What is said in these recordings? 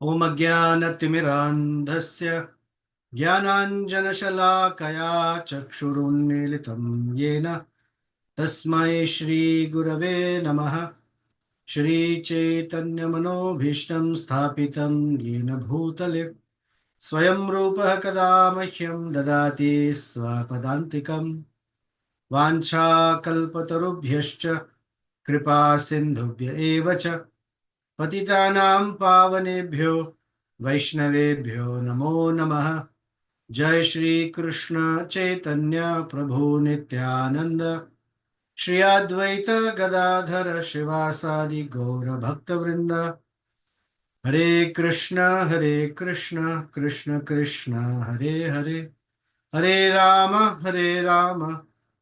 ॐ अज्ञानतिमिरान्धस्य ज्ञानाञ्जनशलाकया चक्षुरुन्मीलितं येन तस्मै श्रीगुरवे नमः। श्रीचैतन्यमनोभीष्टं स्थापितं येन भूतले स्वयं रूपः कदा मह्यं ददाति स्वपदान्तिकं। वाञ्छाकल्पतरुभ्यश्च कृपा सिन्धुभ्य एव च पतितानां पावनेभ्यो वैष्णवेभ्यो नमो नमः। जय श्री कृष्ण चैतन्य प्रभु नित्यानंद, श्री अद्वैत गदाधर शिवासादि गौर भक्तवृंद। हरे कृष्ण कृष्ण कृष्ण हरे हरे, हरे राम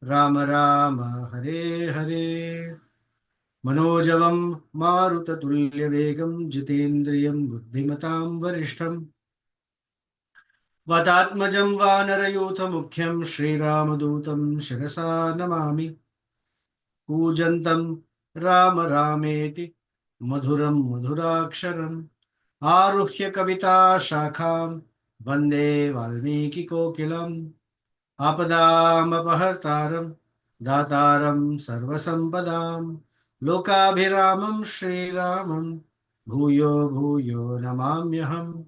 राम राम हरे हरे। मनोजवं मारुततुल्यवेगं जितेन्द्रियं बुद्धिमतां वरिष्ठं वातात्मजं वानरयूथमुख्यं श्रीरामदूतं शिरसा नमामि। कूजन्तं राम रामेति मधुरं मधुराक्षरम् आरुह्य कविता शाखां वन्दे वाल्मीकिकोकिलम्। आपदामपहर्तारं दातारं सर्वसम्पदां लोकाभिरामं श्रीरामं भूयो भूयो नमाम्यहम्।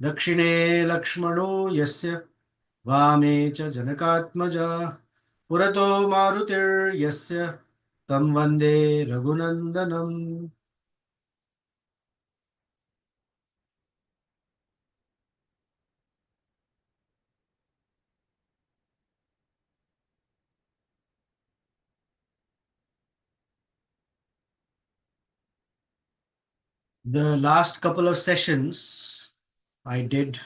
दक्षिणे लक्ष्मणो यस्य वामे च जनकात्मजा पुरतो मारुतिर्यस्य तं वन्दे रघुनन्दनम्। The last couple of sessions I did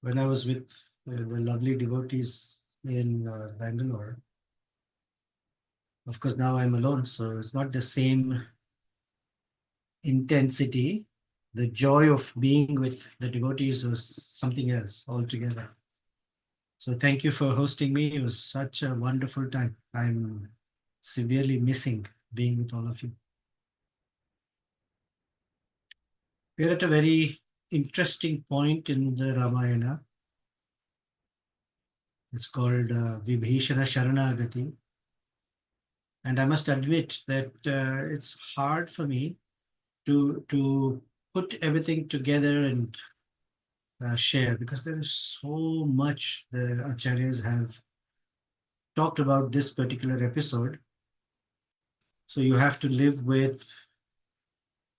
when I was with the lovely devotees in Bangalore. Of course, now I'm alone, so it's not the same intensity. The joy of being with the devotees was something else altogether. So thank you for hosting me. It was such a wonderful time. I'm severely missing being with all of you. We're at a very interesting point in the Ramayana. It's called Vibhishana Sharanagati. And I must admit that it's hard for me to put everything together and share, because there is so much the acharyas have talked about this particular episode. So you have to live with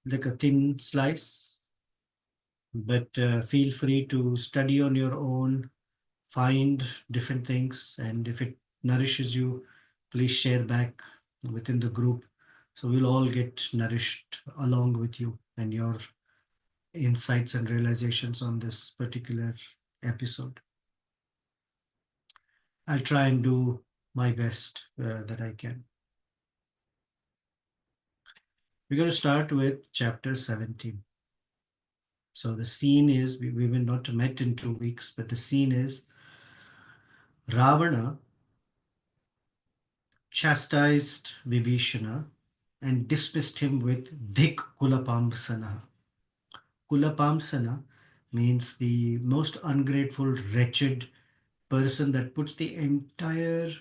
like a thin slice, but feel free to study on your own, find different things, and if it nourishes you, please share back within the group. So we'll all get nourished along with you and your insights and realizations on this particular episode. I'll try and do my best that I can. We're going to start with chapter 17. So the scene is, we were not met in 2 weeks, but the scene is Ravana chastised Vibhishana and dismissed him with Dhik Kulapamsana. Kulapamsana means the most ungrateful, wretched person that puts the entire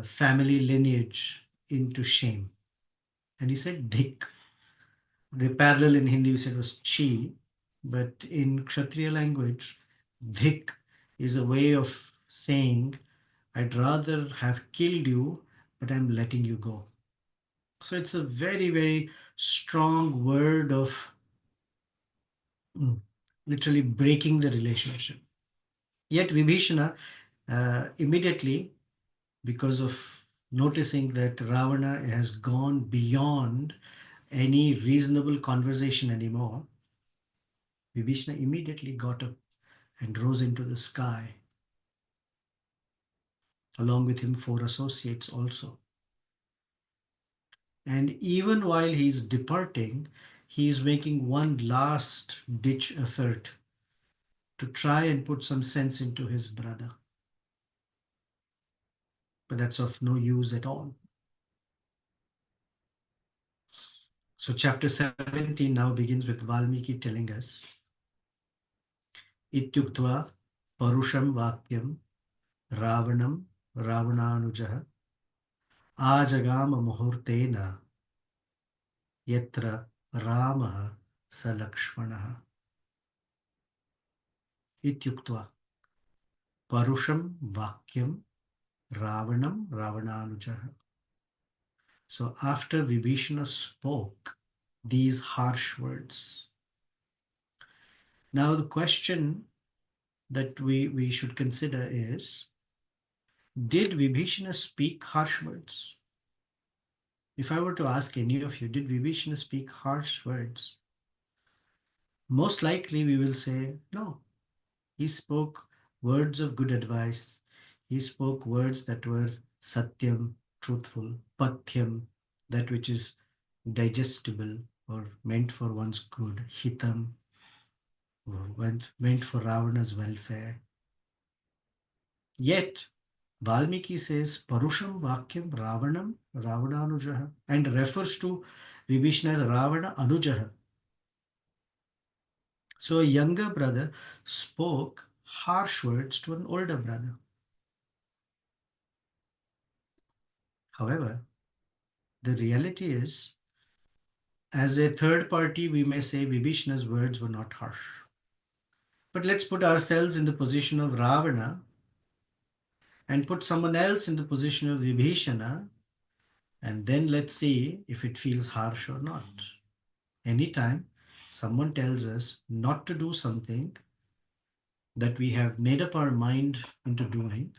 family lineage into shame. And he said Dhik. The parallel in Hindi we said was Chi, but in Kshatriya language, Dhik is a way of saying, I'd rather have killed you, but I'm letting you go. So it's a very, very strong word of literally breaking the relationship. Yet Vibhishana immediately, because of noticing that Ravana has gone beyond any reasonable conversation anymore, Vibhishana immediately got up and rose into the sky. Along with him, 4 associates also. And even while he's departing, he is making one last ditch effort to try and put some sense into his brother. But that's of no use at all. So chapter 17 now begins with Valmiki telling us, Ityuktva Parusham Vakyam Ravanam Ravananujah Ajagama Muhurtena Yatra Ramaha Salakshmanaha Ityuktva Parusham Vakyam Ravanam Ravananujah. So after Vibhishana spoke these harsh words, now the question that we should consider is, did Vibhishana speak harsh words? If I were to ask any of you, did Vibhishana speak harsh words? Most likely we will say, no. He spoke words of good advice. He spoke words that were satyam, truthful, pathyam, that which is digestible or meant for one's good, hitam, or meant for Ravana's welfare. Yet, Valmiki says, Parusham Vakyam Ravanam Ravananujaha, and refers to Vibhishana as Ravana Anujaha. So a younger brother spoke harsh words to an older brother. However, the reality is, as a third party, we may say Vibhishana's words were not harsh. But let's put ourselves in the position of Ravana and put someone else in the position of Vibhishana, and then let's see if it feels harsh or not. Anytime someone tells us not to do something that we have made up our mind into doing,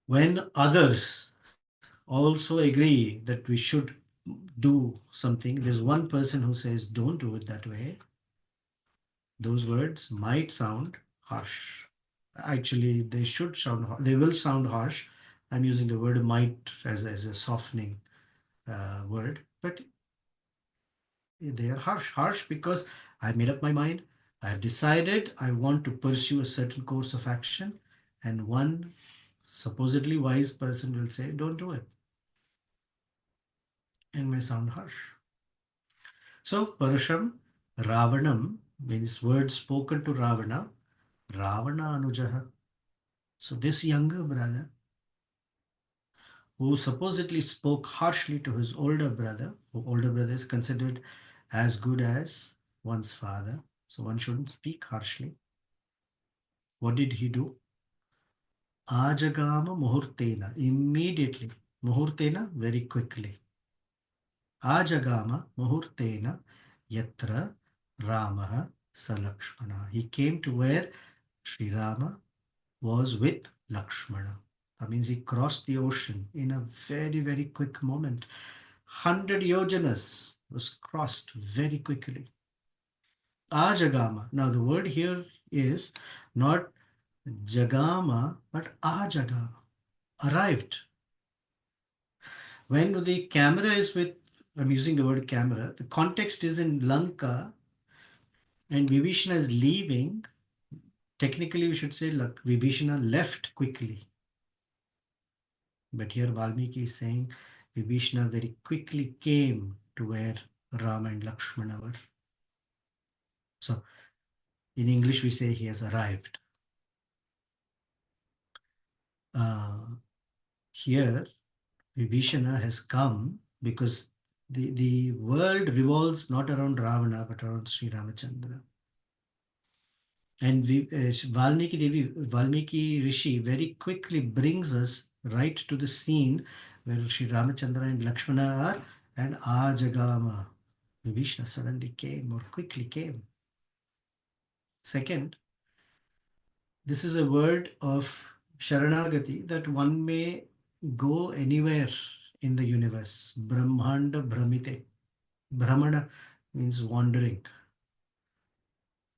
when others also agree that we should do something, there's one person who says, don't do it that way. Those words might sound harsh. Actually, they should sound, they will sound harsh. I'm using the word might as a softening word, but they are harsh. Harsh because I made up my mind. I've decided I want to pursue a certain course of action, and one supposedly wise person will say, don't do it, and may sound harsh. So, Parusham, Ravanam means words spoken to Ravana, Ravana Anujaha. So, this younger brother, who supposedly spoke harshly to his older brother, who older brother is considered as good as one's father, so one shouldn't speak harshly. What did he do? Ajagama muhurtena, immediately. Muhurtena, very quickly. Ajagama muhurtena yatra Ramaha Salakshmana. He came to where Sri Rama was with Lakshmana. That means he crossed the ocean in a very, very quick moment. 100 yojanas was crossed very quickly. Ajagama. Now the word here is not Jagama, but Ajagama. Arrived. When the camera is with, I'm using the word camera, the context is in Lanka and Vibhishana is leaving. Technically, we should say Vibhishana left quickly. But here Valmiki is saying Vibhishana very quickly came to where Rama and Lakshmana were. So in English, we say he has arrived. Here, Vibhishana has come because the world revolves not around Ravana, but around Sri Ramachandra. And Valmiki Rishi very quickly brings us right to the scene where Sri Ramachandra and Lakshmana are, and Ajagama. Vibhishana suddenly came or quickly came. Second, this is a word of Sharanagati that one may go anywhere in the universe. Brahmanda Brahmite. Brahmana means wandering.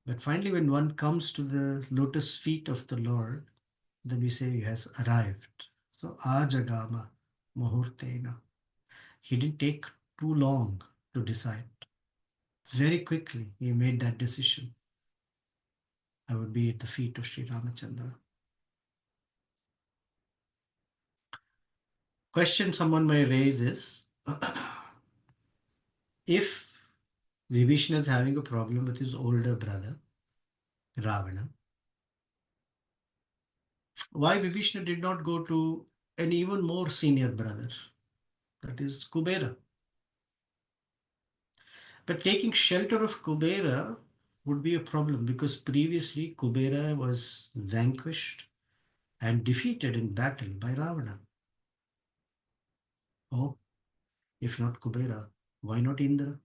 But finally, when one comes to the lotus feet of the Lord, then we say he has arrived. So Ajagama Muhurtena. He didn't take too long to decide. Very quickly, he made that decision. I would be at the feet of Sri Ramachandra. Question someone may raise is, If Vibhishana is having a problem with his older brother, Ravana, why Vibhishana did not go to an even more senior brother, that is Kubera? But taking shelter of Kubera would be a problem because previously Kubera was vanquished and defeated in battle by Ravana. Oh, if not Kubera, why not Indra?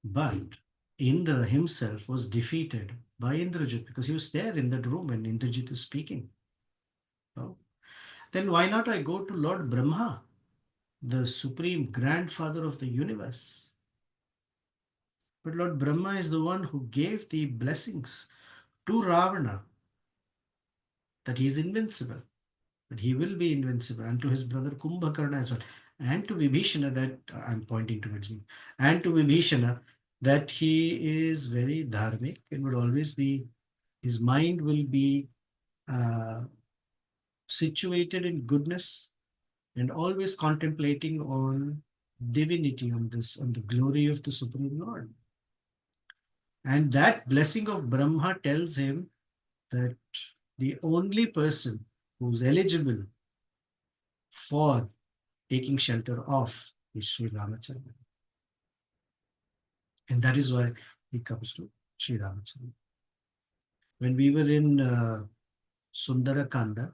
But Indra himself was defeated by Indrajit because he was there in that room when Indrajit is speaking. Oh, then why not I go to Lord Brahma, the supreme grandfather of the universe? But Lord Brahma is the one who gave the blessings to Ravana that he is invincible, that he will be invincible, and to his brother Kumbhakarna as well, and to Vibhishana that I'm pointing towards me, and to Vibhishana that he is very dharmic and would always be, his mind will be uh, situated in goodness and always contemplating on divinity, on this, on the glory of the Supreme Lord. And that blessing of Brahma tells him that the only person who's eligible for taking shelter of is Sri Ramachandra. And that is why he comes to Sri Ramachandra. When we were in Sundara Kanda,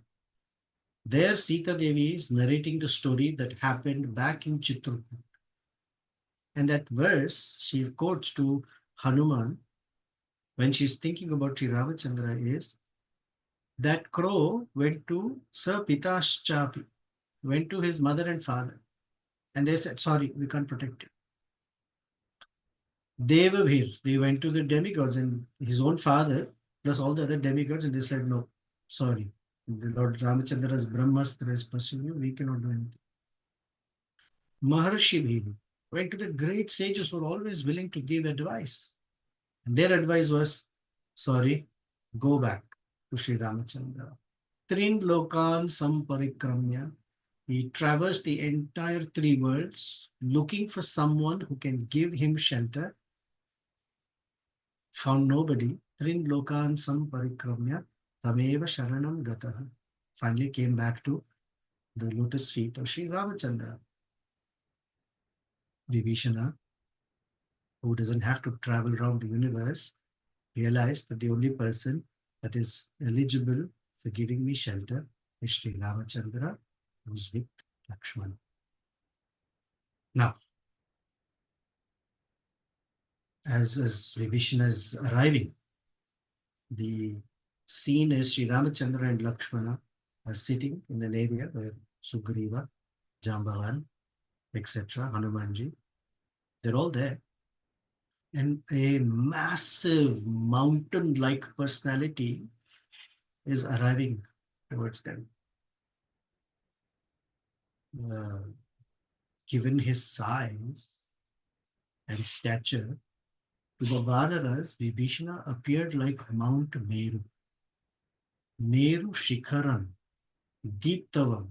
there Sita Devi is narrating the story that happened back in Chitrapur. And that verse she quotes to Hanuman when she's thinking about Sri Ramachandra is, that crow went to Sir Pitaschapi, went to his mother and father, and they said, sorry, we can't protect him. Devabhir, they went to the demigods and his own father, plus all the other demigods, and they said, no, sorry. The Lord Ramachandra's Brahmastra is pursuing you, we cannot do anything. Maharshi Bhimi went to the great sages who were always willing to give advice. And their advice was, sorry, go back to Sri Ramachandra. Trin Lokan Samparikramya. He traversed the entire three worlds looking for someone who can give him shelter. Found nobody. Trin Lokan Samparikramya. Tameva Sharanam Gataha. Finally came back to the lotus feet of Sri Ramachandra. Vibhishana, who doesn't have to travel around the universe, realized that the only person that is eligible for giving me shelter is Sri Ramachandra, who's with Lakshmana. Now, as Vibhishana is arriving, the scene is Sri Ramachandra and Lakshmana are sitting in an area where Sugriva, Jambavan, etc., Hanumanji, they're all there. And a massive mountain-like personality is arriving towards them. Given his size and stature, to the Vanaras, Vibhishana appeared like Mount Meru. Meru Shikharam, Deeptavam,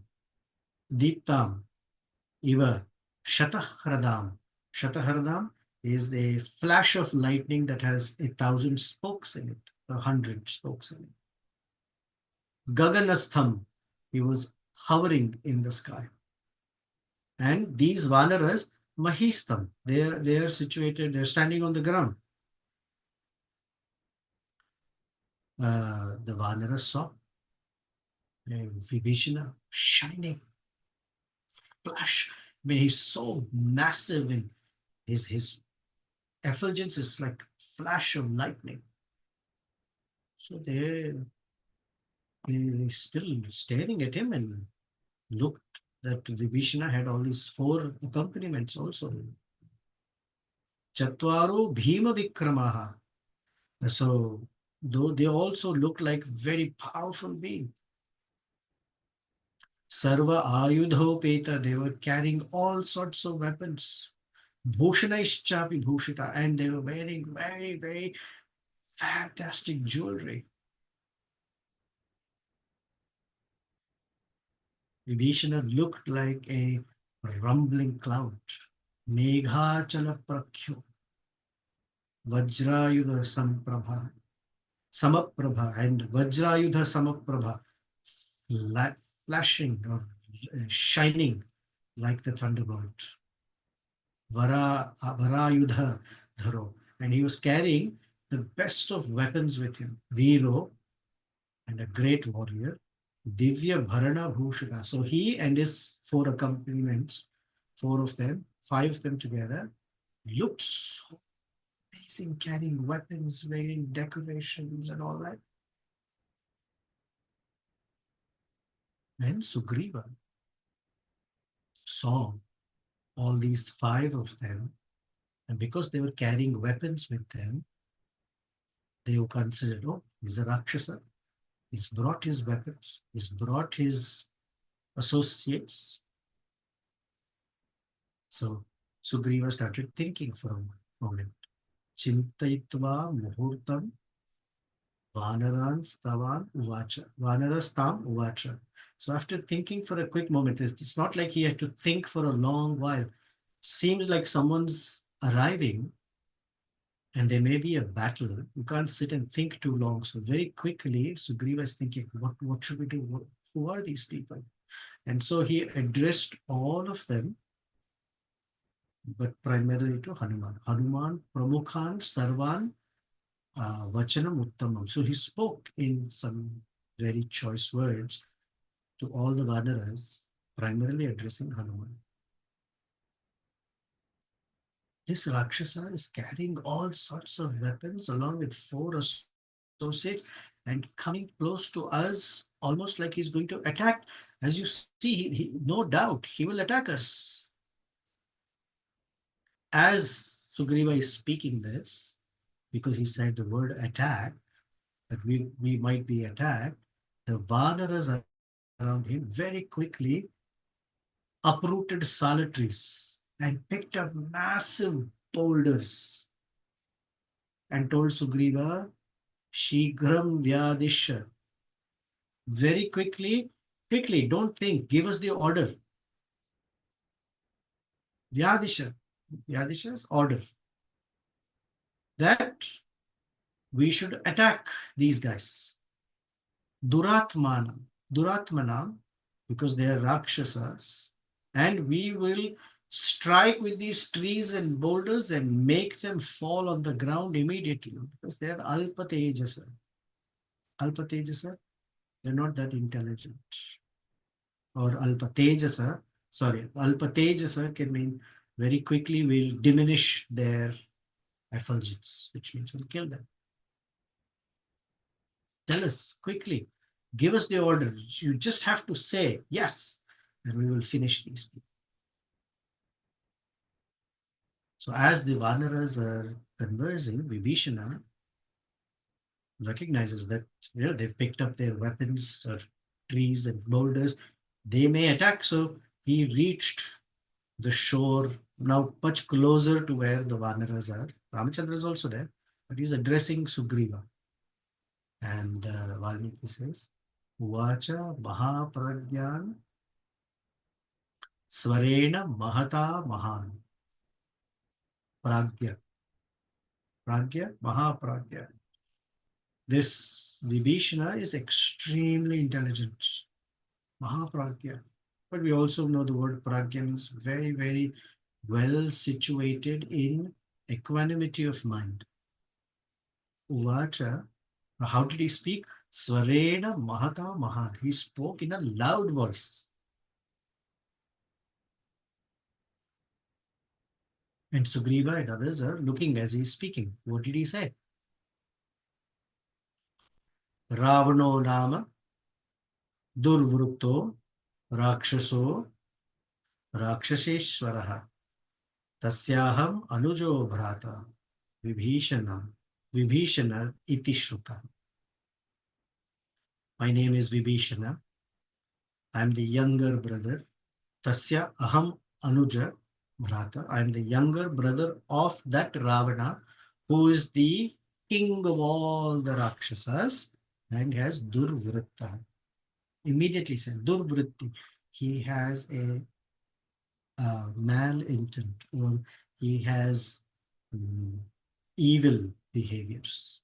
Deeptam, Iva, Shatahradam. Shatahradam is a flash of lightning that has 1,000 spokes in it, 100 spokes in it. Gaganastham, he was hovering in the sky. And these Vanaras, Mahistam, they are situated, they're standing on the ground. The Vanaras saw Vibhishana shining, flash. I mean, he's so massive and his effulgence is like flash of lightning. So they still staring at him and looked that Vibhishana had all these four accompaniments also. Chatvaru Bhima Vikramaha. So though they also look like very powerful beings. Sarva Ayudhopeta, they were carrying all sorts of weapons. Bhushanaishchapi Bhushita, and they were wearing very, very fantastic jewelry. Vibhishana looked like a rumbling cloud. Megha prakhyo Vajrayudha Samprabha. Samaprabha and Vajrayudha Samaprabha, flashing or shining like the thunderbolt. Varayudha Dharo. And he was carrying the best of weapons with him. Viro, and a great warrior. Divya Bharana Bhushana. So he and his four accompaniments, four of them, five of them together, looked so amazing, carrying weapons, wearing decorations and all that. And Sugriva saw all these five of them, and because they were carrying weapons with them, they were considered, oh, he's a Rakshasa. He's brought his weapons, he's brought his associates. So Sugriva started thinking for a moment. Chintayitva muhurtam Vanarastam uvacha. So after thinking for a quick moment, it's not like he had to think for a long while. Seems like someone's arriving and there may be a battle. You can't sit and think too long. So very quickly, Sugriva is thinking, what should we do? Who are these people? And so he addressed all of them, but primarily to Hanuman. Hanuman Pramukhan Sarvan Vachanam Uttamam. So he spoke in some very choice words to all the Vanaras, primarily addressing Hanuman. This Rakshasa is carrying all sorts of weapons along with four associates and coming close to us, almost like he's going to attack. As you see, no doubt, he will attack us. As Sugriva is speaking this, because he said the word attack, that we might be attacked, the Vanaras around him very quickly uprooted salad trees and picked up massive boulders and told Sugriva, Shigram Vyadisha. Very quickly, don't think, give us the order. Vyadisha. Vyadisha is order. That we should attack these guys. Duratmanam, because they are Rakshasas, and we will strike with these trees and boulders and make them fall on the ground immediately because they are Alpatejasa. Alpatejasa, they're not that intelligent. Or Alpatejasa, Alpatejasa can mean very quickly we'll diminish their effulgence, which means we'll kill them. Tell us quickly, give us the order. You just have to say yes, and we will finish these people. So as the Vanaras are conversing, Vibhishana recognizes that they've picked up their weapons or trees and boulders. They may attack. So he reached the shore, now much closer to where the Vanaras are. Ramachandra is also there, but he's addressing Sugriva. And Valmiki says, Uvacha Mahapragyan Svarena Mahata Mahan. Pragya. Mahapragya. This Vibhishana is extremely intelligent. Mahapragya. But we also know the word pragya means very, very well situated in equanimity of mind. Uvacha. How did he speak? Svarena Mahata Mahan. He spoke in a loud voice. And Sugriva and others are looking as he is speaking. What did he say? Ravano Nama Durvrutto Rakshaso Rakshaseshwaraha Tasyaham Anujo Bhrata Vibhishana Iti Shruta. My name is Vibhishana. I am the younger brother. Tasya Aham Anuja Bhrata. I am the younger brother of that Ravana, who is the king of all the Rakshasas and has Durvritta. Immediately said Durvritti. he has a mal intent, or he has mm, evil behaviors.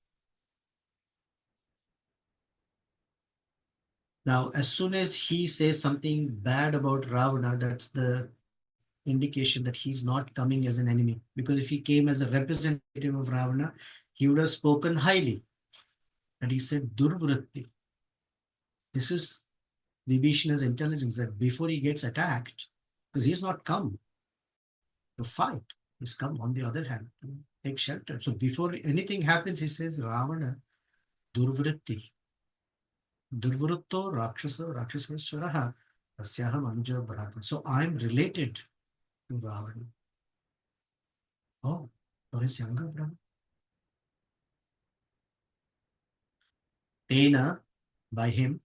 Now, as soon as he says something bad about Ravana, that's the indication that he's not coming as an enemy. Because if he came as a representative of Ravana, he would have spoken highly. And he said, Durvritti. This is Vibhishana's intelligence, that before he gets attacked, because he's not come to fight, he's come on the other hand to take shelter. So before anything happens, he says, Ravana, Durvritti. Durvrutto Rakshasa Rakshaseswaraha Tasyaham Anuja Bharata. So I'm related to Ravana. Oh, or his younger brother. Tena, by him,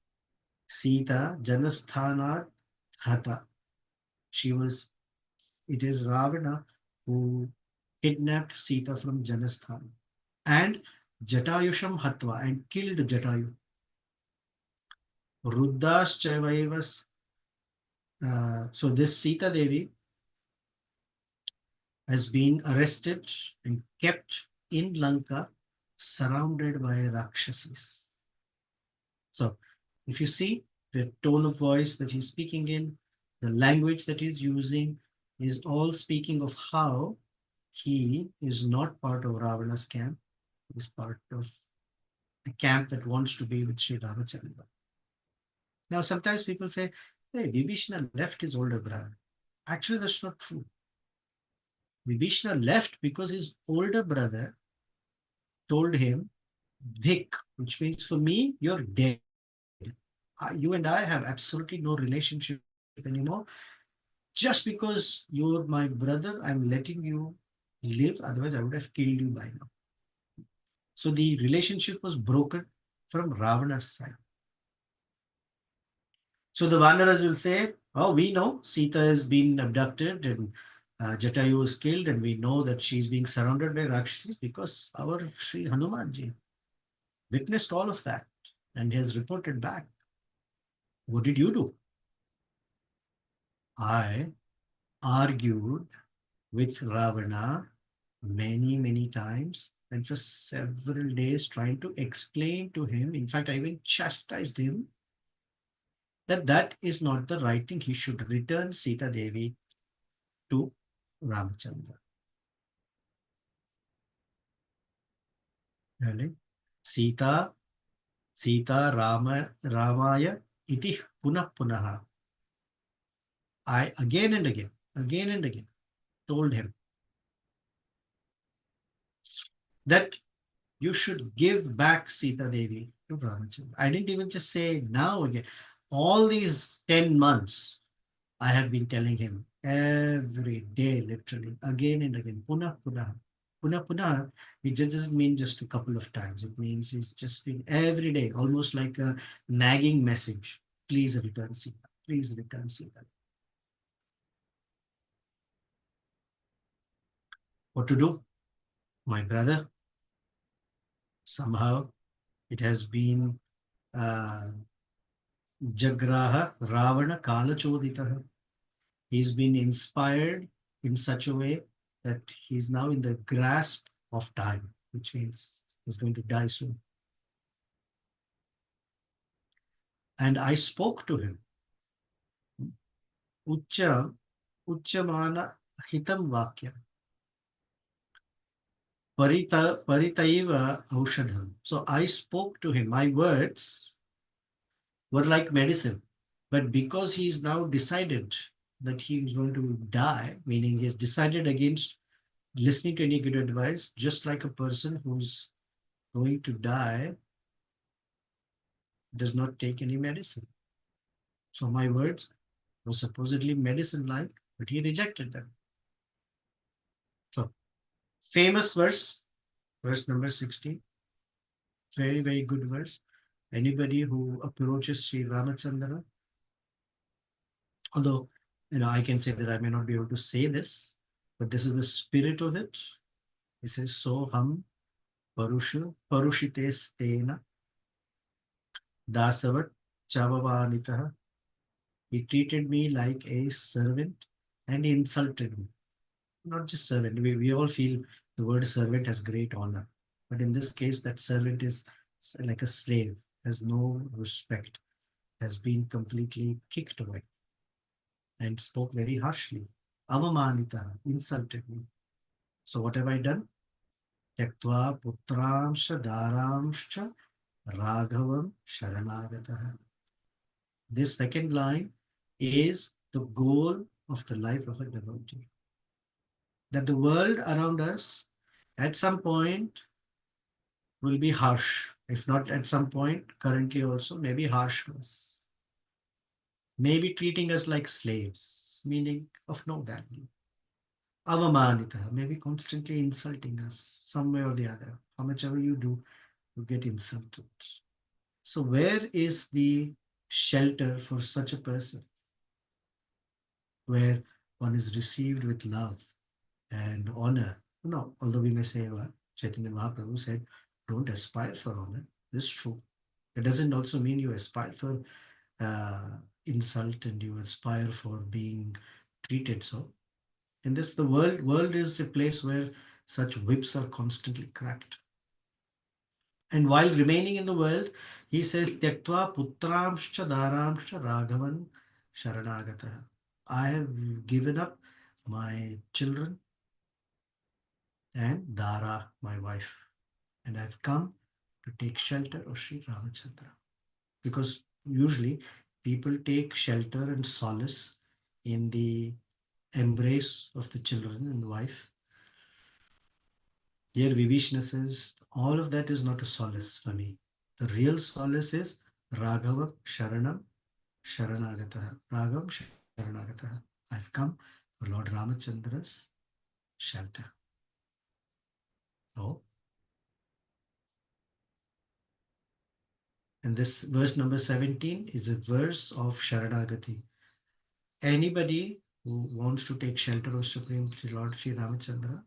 Sita Janasthanat Hata. She was, it is Ravana who kidnapped Sita from Janasthan. And Jatayusham Hatva, and killed Jatayu. Ruddas Chavaivas. So this Sita Devi has been arrested and kept in Lanka, surrounded by Rakshasis. So if you see the tone of voice that he's speaking in, the language that he's using is all speaking of how he is not part of Ravana's camp. He's part of a camp that wants to be with Sri Ramachandra. Now, sometimes people say, hey, Vibhishana left his older brother. Actually, that's not true. Vibhishana left because his older brother told him, Dhik, which means for me, you're dead. You and I have absolutely no relationship anymore. Just because you're my brother, I'm letting you live. Otherwise, I would have killed you by now. So the relationship was broken from Ravana's side. So the Vanaras will say, oh, we know Sita has been abducted and Jatayu was killed, and we know that she's being surrounded by Rakshasis because our Sri Hanumanji witnessed all of that and has reported back. What did you do? I argued with Ravana many times, and for several days trying to explain to him. In fact, I even chastised him that that is not the right thing. He should return Sita Devi to Ramachandra. Really? Sita Ramaya iti punah. I again and again told him that you should give back Sita Devi to Ramachandra. I didn't even just say now again. All these 10 months, I have been telling him every day, literally, again and again, punah. Punah, it just doesn't mean just a couple of times. It means it's just been every day, almost like a nagging message. Please return Sita. Please return Sita. What to do? My brother, somehow it has been Jagraha Ravana Kala-Choditaha. He's been inspired in such a way that he's now in the grasp of time, which means he's going to die soon. And I spoke to him. Uchamana hitam vakya. Paritaiva aushadham. So I spoke to him. My words were like medicine. But because he's now decided that he's going to die, meaning he's decided against listening to any good advice, just like a person who's going to die does not take any medicine. So my words were supposedly medicine-like, but he rejected them. So famous verse number 16, very good verse. Anybody who approaches Sri Ramachandra, although I can say that I may not be able to say this, but this is the spirit of it. He says, so ham parushitestena dasavat chavavanitaha He treated me like a servant and insulted me. Not just servant. We all feel the word servant has great honor. But in this case, that servant is like a slave, has no respect, has been completely kicked away and spoke very harshly. Avamanita, insulted me. So what have I done? Tyaktva putramsha daramsha raghavam sharanagataha. This second line is the goal of the life of a devotee. That the world around us at some point will be harsh, if not at some point, currently also, maybe harsh to us. Maybe treating us like slaves, meaning of no value. Avamanita, maybe constantly insulting us some way or the other. How much ever you do, you get insulted. So, where is the shelter for such a person where one is received with love and honor? No, although we may say what Chaitanya Mahaprabhu said, don't aspire for honor. This is true. It doesn't also mean you aspire for uh, insult and you aspire for being treated so. In this, the world is a place where such whips are constantly cracked. And while remaining in the world, he says, Tyaktva putramscha daramscha raghavan sharanagata. I have given up my children and Dara, my wife, and I've come to take shelter of Sri Ramachandra. Because usually people take shelter and solace in the embrace of the children and wife. Here Vibhishana says, all of that is not a solace for me. The real solace is Raghavam Sharanam Sharanagataha. Raghavam Sharanagataha. I've come for Lord Ramachandra's shelter. Oh, and this verse number 17 is a verse of Sharanagati. Anybody who wants to take shelter of Supreme Lord Sri Ramachandra,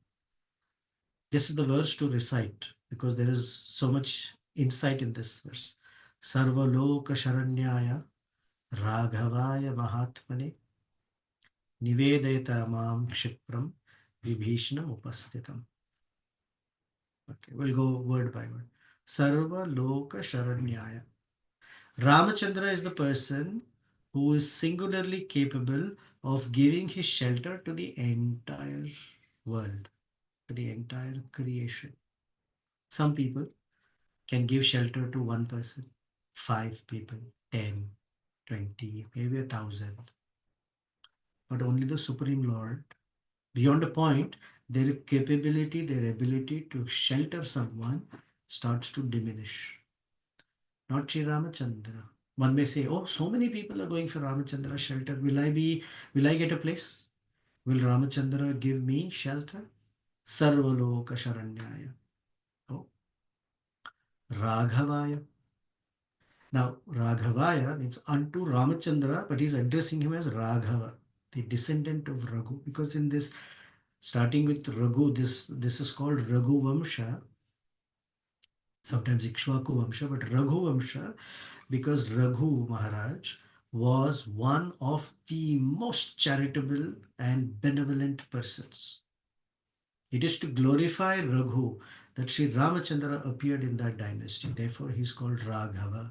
this is the verse to recite because there is so much insight in this verse. Sarvaloka Sharanyaya Raghavaya Mahatmane Nivedayata Mam Kshipram Vibhishanam Upastitam. Okay, we'll go word by word. Sarva Loka Sharanyaya. Ramachandra is the person who is singularly capable of giving his shelter to the entire world, to the entire creation. Some people can give shelter to one person, 5 people, 10, 20, maybe 1,000. But only the Supreme Lord, beyond a point, their capability, their ability to shelter someone starts to diminish. Not Sri Ramachandra. One may say, oh, so many people are going for Ramachandra shelter. Will I get a place? Will Ramachandra give me shelter? Sarvaloka Sharanyaya. Oh, Raghavaya. Now, Raghavaya means unto Ramachandra, but he's addressing him as Raghava, the descendant of Raghu. Because in this, starting with Raghu, this is called Raghu Vamsha, sometimes Ikshvaku Vamsha, but Raghu Vamsha, because Raghu Maharaj was one of the most charitable and benevolent persons. It is to glorify Raghu that Sri Ramachandra appeared in that dynasty. Therefore, he's called Raghava.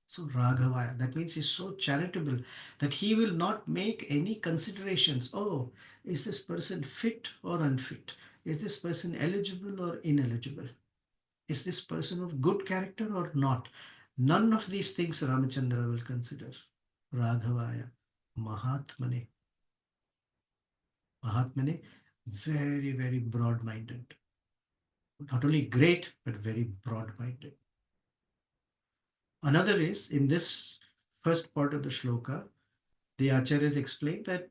So Raghavaya, that means he's so charitable that he will not make any considerations. Oh, is this person fit or unfit? Is this person eligible or ineligible? Is this person of good character or not? None of these things Ramachandra will consider. Raghavaya, Mahatmane. Mahatmane, very, very broad-minded. Not only great, but very broad-minded. Another is, in this first part of the shloka, the acharyas explain that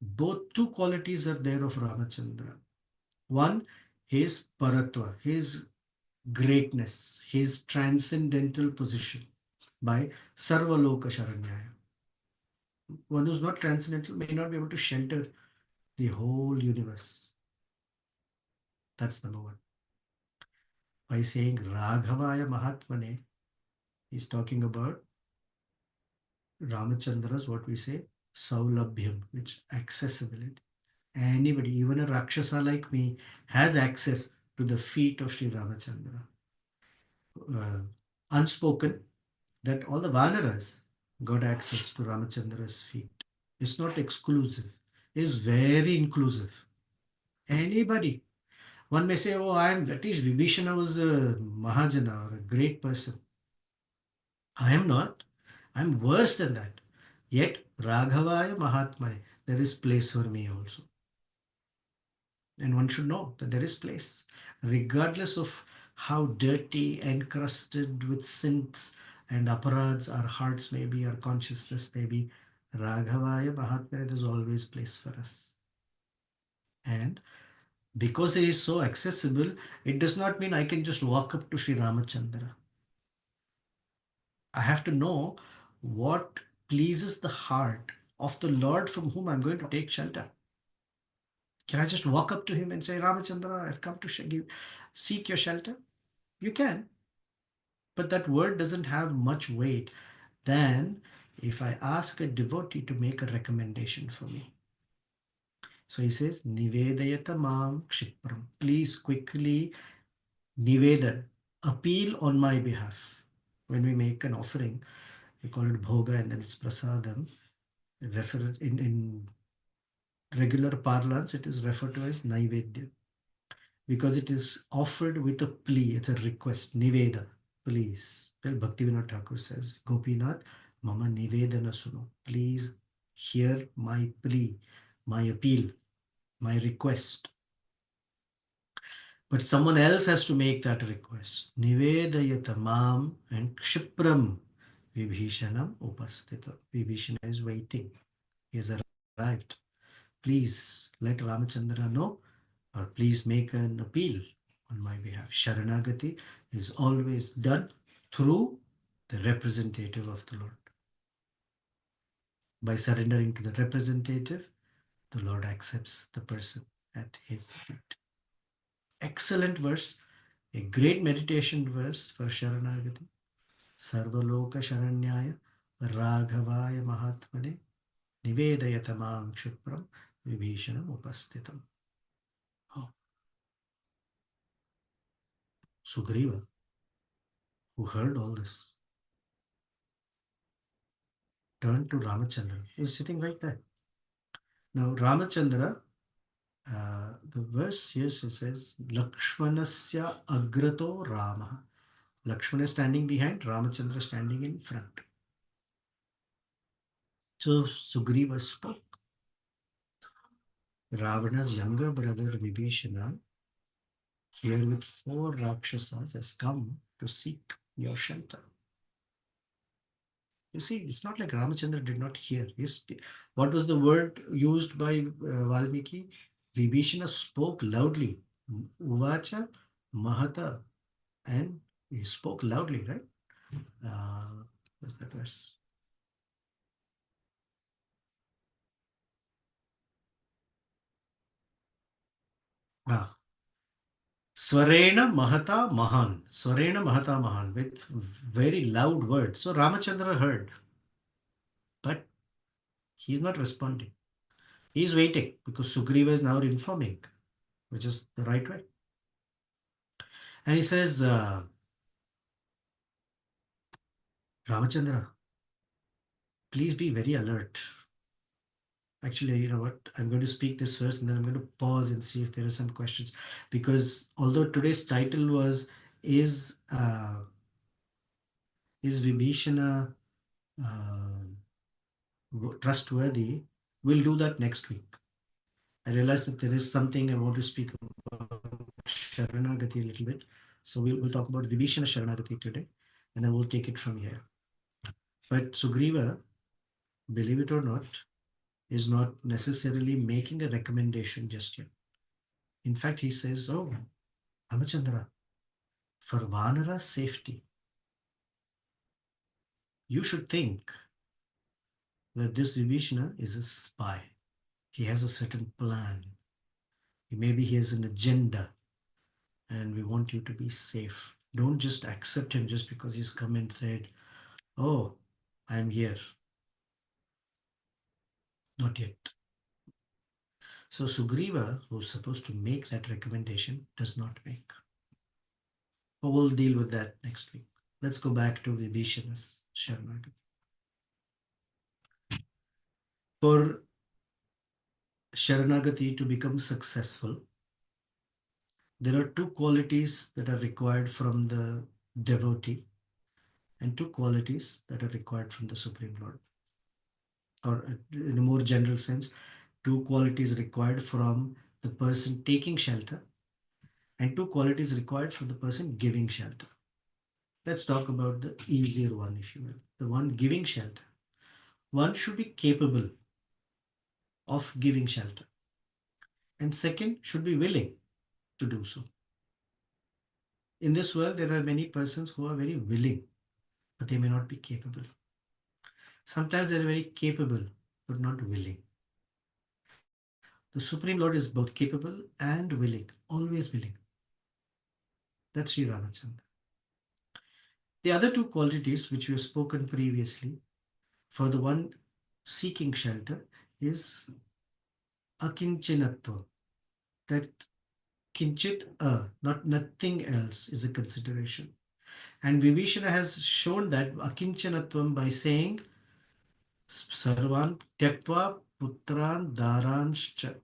both two qualities are there of Ramachandra. One, his paratva, his greatness, his transcendental position by Sarvaloka Sharanyaya. One who's not transcendental may not be able to shelter the whole universe. That's number one. By saying Raghavaya Mahatmane, he's talking about Ramachandra's, what we say, Saulabhyam, which accessibility. Anybody, even a Rakshasa like me, has access to the feet of Sri Ramachandra. Uh, Unspoken that all the Vanaras got access to Ramachandra's feet. It's not exclusive, it's very inclusive. Anybody. One may say, oh, at least Vibhishana was a Mahajana or a great person. I am not. I'm worse than that. Yet, Raghavaya Mahatmane, there is place for me also. And one should know that there is place, regardless of how dirty, encrusted with sins and aparads our hearts may be, our consciousness may be. Raghavaya Mahatmane, there's always place for us. And because he is so accessible, it does not mean I can just walk up to Sri Ramachandra. I have to know what pleases the heart of the Lord from whom I'm going to take shelter. Can I just walk up to him and say, Ramachandra, I've come to seek your shelter? You can, but that word doesn't have much weight than if I ask a devotee to make a recommendation for me. So he says, Nivedayata mam kshipram. Please quickly niveda, appeal on my behalf. When we make an offering, we call it bhoga and then it's prasadam. In regular parlance, it is referred to as naivedya because it is offered with a plea, it's a request, niveda, please. Well, Bhaktivinoda Thakur says, Gopinath, mama nivedana suno. Please hear my plea, my appeal, my request. But someone else has to make that request. Nivedayata mam and kshipram Vibhishanam upastita. Vibhishana is waiting. He has arrived. Please let Ramachandra know, or please make an appeal on my behalf. Sharanagati is always done through the representative of the Lord. By surrendering to the representative, the Lord accepts the person at his feet. Excellent verse, a great meditation verse for Sharanagati. Sarvaloka Sharanyaya Raghavaya Mahatmane Nivedayatamam Kshipram Vibhishanam Upastitam. Oh, Sugriva, who heard all this, turned to Ramachandra. He's sitting right there. Now, Ramachandra, the verse here says, Lakshmanasya agrato Rama. Lakshmana is standing behind, Ramachandra standing in front. So Sugriva spoke. Ravana's younger brother Vibhishana, here with 4 Rakshasas, has come to seek your shelter. You see, it's not like Ramachandra did not hear. What was the word used by Valmiki? Vibhishana spoke loudly. Uvacha Mahata. And he spoke loudly, right? What's that verse? Ah. Swarena Mahata Mahan. Swarena Mahata Mahan. With very loud words. So Ramachandra heard. But he's not responding. He's waiting because Sugriva is now informing, which is the right way. And he says, Ramachandra, please be very alert. Actually, you know what? I'm going to speak this first and then I'm going to pause and see if there are some questions. Because although today's title was, Is, uh, is Vibhishana trustworthy? We'll do that next week. I realize that there is something I want to speak about Sharanagati a little bit. So we'll talk about Vibhishana Sharanagati today and then we'll take it from here. But Sugriva, believe it or not, is not necessarily making a recommendation just yet. In fact, he says, oh, Ramachandra, for Vanara's safety, you should think that this Vibhishana is a spy. He has a certain plan. Maybe he has an agenda and we want you to be safe. Don't just accept him just because he's come and said, oh, I'm here. Not yet. So Sugriva, who's supposed to make that recommendation, does not make. But we'll deal with that next week. Let's go back to Vibhishana's Sharanagati. For Sharanagati to become successful, there are two qualities that are required from the devotee and two qualities that are required from the Supreme Lord. Or in a more general sense, two qualities required from the person taking shelter and two qualities required from the person giving shelter. Let's talk about the easier one, if you will. The one giving shelter. One should be capable of giving shelter, and second, should be willing to do so. In this world, there are many persons who are very willing, but they may not be capable. Sometimes they are very capable, but not willing. The Supreme Lord is both capable and willing, always willing. That's Sri Ramachandra. The other two qualities which we have spoken previously for the one seeking shelter is akinchinatva. That kinchit not nothing else is a consideration. And Vibhishana has shown that akinchinatvam by saying sarvan tyaktva putran daranscha.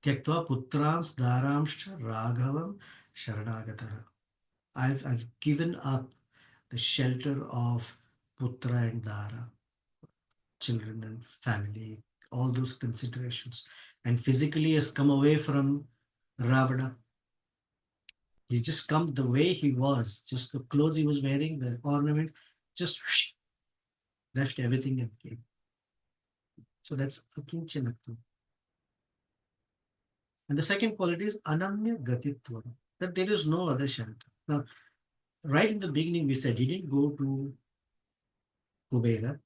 Tyaktva putrans daramscha raghavam sharanagataha. I've given up the shelter of putra and dara, children and family, all those considerations, and physically has come away from Ravana. He's just come the way he was, just the clothes he was wearing, the ornament, just left everything and came. So that's akinchanatva. And the second quality is ananya gatitva, that there is no other shelter. Now, right in the beginning, we said he didn't go to Kubera,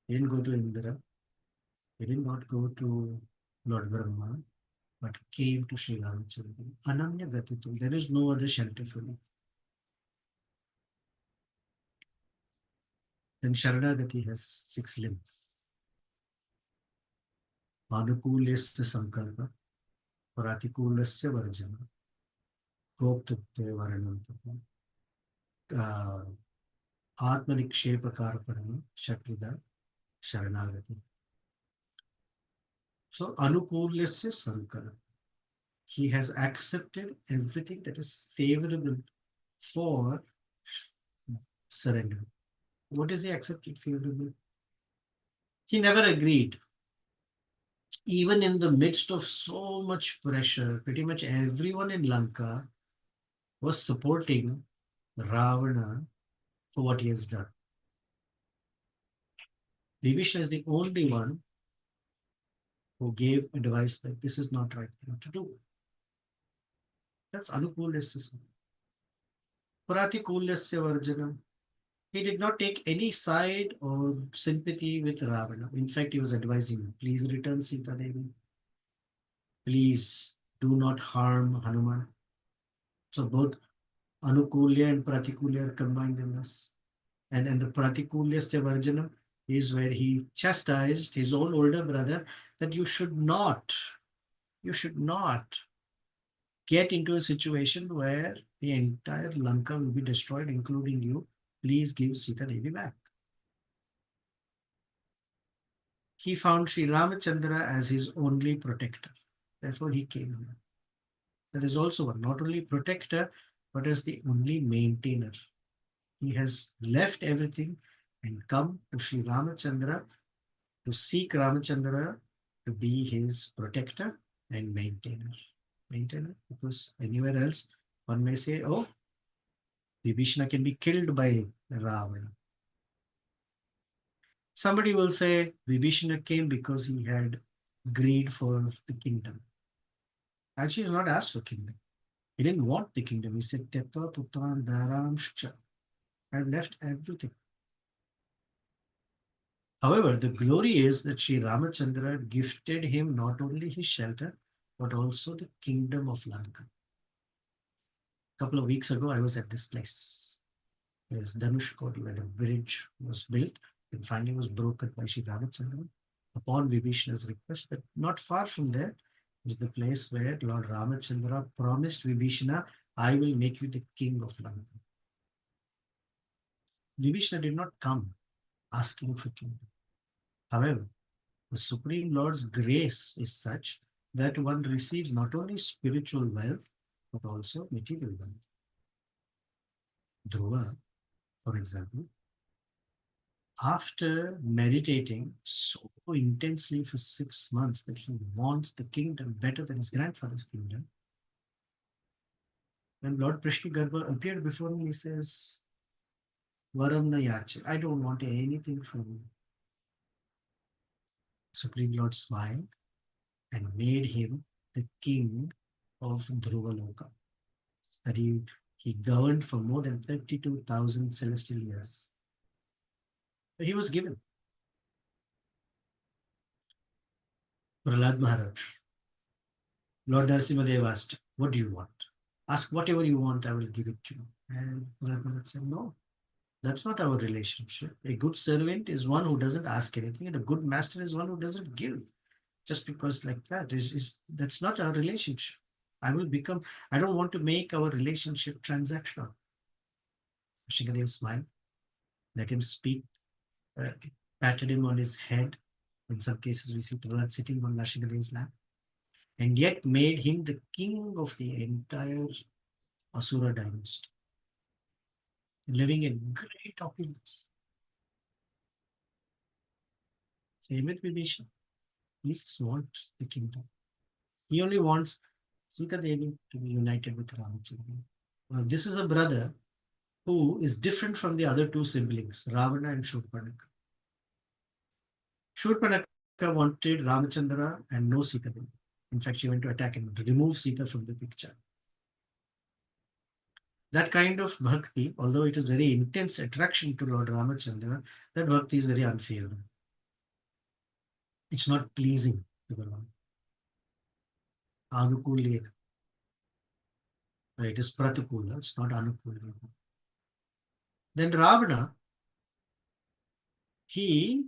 he didn't go to Indra, he did not go to Lord Brahma, but came to Sri Ramachandra. Ananya gatitva, there is no other shelter for me. Then Sharanagati has 6 limbs. Anukulyasya sankalpa, pratikulasya varjana, goptukte varanantapa, atmanikshepakarpanam, shatrida, Sharanagati. So anukulyasya sankalpa. He has accepted everything that is favorable for surrender. What is he accepted favorable? He never agreed. Even in the midst of so much pressure, pretty much everyone in Lanka was supporting Ravana for what he has done. Vibhishana is the only one who gave advice that this is not right thing to do. That's anukulyasya. Pratikulyasya varjanam. He did not take any side or sympathy with Ravana. In fact, he was advising him, please return Sita Devi. Please do not harm Hanuman. So both Anukulya and Pratikulya are combined in this. And the Pratikulyasya Varjanam is where he chastised his own older brother that you should not get into a situation where the entire Lanka will be destroyed, including you. Please give Sita Devi back. He found Sri Ramachandra as his only protector. Therefore, he came here. That is also one, not only protector, but as the only maintainer. He has left everything and come to Sri Ramachandra to seek Ramachandra to be his protector and maintainer. Maintainer, because anywhere else, one may say, oh, Vibhishana can be killed by Ravana. Somebody will say Vibhishana came because he had greed for the kingdom. Actually, he's not asked for kingdom. He didn't want the kingdom. He said, Teta Putran Dharamshcha. I've left everything. However, the glory is that Sri Ramachandra gifted him not only his shelter, but also the kingdom of Lanka. A couple of weeks ago, I was at this place. There's Dhanushkoti, where the bridge was built. and finally was broken by Sri Ramachandra upon Vibhishana's request. But not far from there is the place where Lord Ramachandra promised Vibhishana, I will make you the king of Lanka. Vibhishana did not come asking for kingdom. However, the Supreme Lord's grace is such that one receives not only spiritual wealth, but also material wealth. Dhruva, for example, after meditating so intensely for 6 months that he wants the kingdom better than his grandfather's kingdom, when Lord Prishnigarbha appeared before me, he says, Varam na yache, I don't want anything from you. Supreme Lord smiled and made him the king of Dhruvaloka. That he governed for more than 32,000 celestial years. He was given. Prahlad Maharaj, Lord Narasimhadev asked, what do you want? Ask whatever you want, I will give it to you. And Prahlad Maharaj said, no, that's not our relationship. A good servant is one who doesn't ask anything, and a good master is one who doesn't give. Just because like that that's not our relationship. I don't want to make our relationship transactional. Shingadev smiled, let him speak, patted him on his head. In some cases, we see Prahlad sitting on Nashingadev's lap, and yet made him the king of the entire Asura dynasty, living in great opulence. Same with Vibhishana. He just wants the kingdom. He only wants Sita Devi to be united with Ramachandra. Well, this is a brother who is different from the other two siblings, Ravana and Shurpanaka. Shurpanaka wanted Ramachandra and no Sita Devi. In fact, she went to attack him, to remove Sita from the picture. That kind of bhakti, although it is very intense attraction to Lord Ramachandra, that bhakti is very unfavorable. It's not pleasing to the Lord. Anukulyena. It is pratikula, it's not anukulyena. Then Ravana, he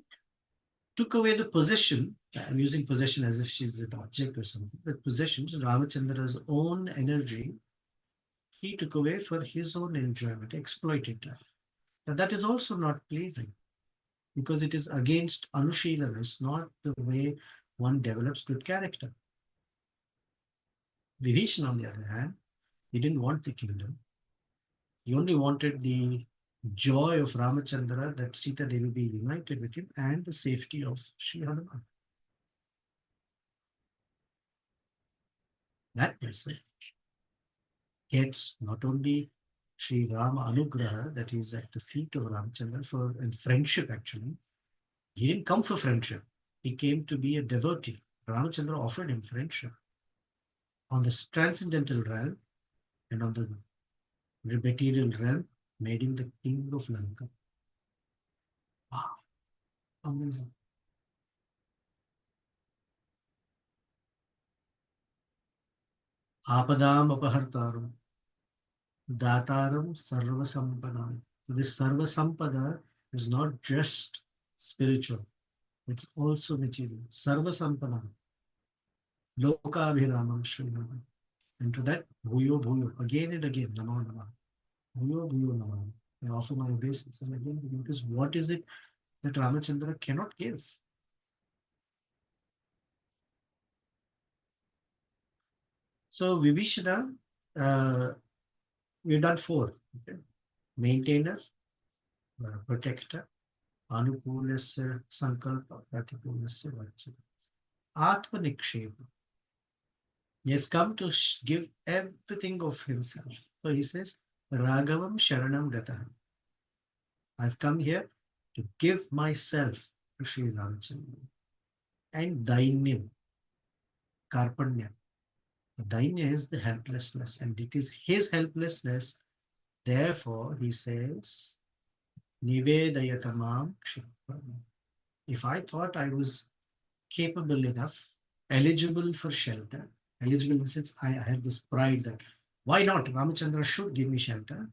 took away the possession. I'm using possession as if she's an object or something. The possessions, Ramachandra's own energy, he took away for his own enjoyment, exploitative. Now that is also not pleasing because it is against Anushilana. It's not the way one develops good character. Vibhishana, on the other hand, he didn't want the kingdom. He only wanted the joy of Ramachandra, that Sita Devi be united with him, and the safety of Sri Hanuman. That person gets not only Sri Rama Anugraha, that is at the feet of Ramachandra, and friendship actually. He didn't come for friendship. He came to be a devotee. Ramachandra offered him friendship on the transcendental realm, and on the material realm, made him the king of Lanka. Wow, amazing. Apadam apahartaram, dataram sarva sampadam. So this sarva sampada is not just spiritual, it's also material. Sarva sampadam, lokabhiramam srinam. And to that, bhuyo bhuyo, again and again, namo namo. Bhuyo bhuyo namo. I offer my obeisances again, because what is it that Ramachandra cannot give? So Vibhishana, we've done 4. Okay? Maintainer, protector, anukulasya sankalpa, pratikulasya varcha. Atma nikshepa. He has come to give everything of himself. So he says, Raghavam Sharanam Gataha. I've come here to give myself to Sri Ramachandra. And Dainyam, Karpanya. The Dainya is the helplessness, and it is his helplessness. Therefore, he says, Nivedayatamam Kshipam. If I thought I was capable enough, eligible for shelter, eligible in the sense I had this pride that why not? Ramachandra should give me shelter.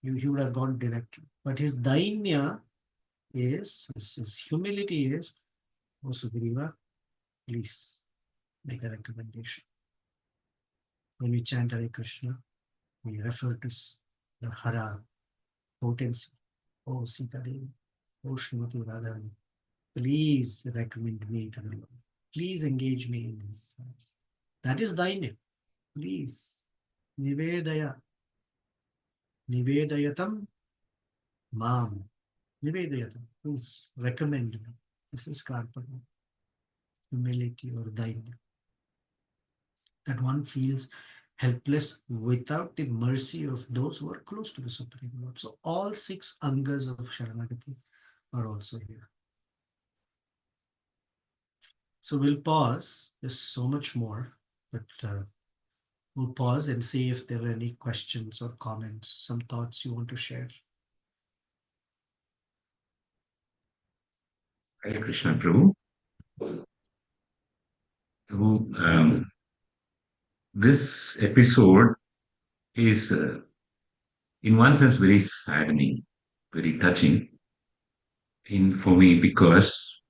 He would have gone directly. But his dainya is, his humility is, O Sugriva, please make a recommendation. When we chant Hare Krishna, we refer to the Hara potency. O Sita Devi, O Srimati Radharani, please recommend me to the Lord. Please engage me in his service. That is thy name. Please. Nivedaya. Nivedayatam Mam. Nivedayatam. Please recommend me. This is Karpana. Humility or thy name. That one feels helpless without the mercy of those who are close to the Supreme Lord. So all 6 angas of Sharanagati are also here. So we'll pause. There's so much more, but we'll pause and see if there are any questions or comments, some thoughts you want to share. Hare Krishna, Prabhu. Prabhu, this episode is, in one sense, very saddening, very touching for me because,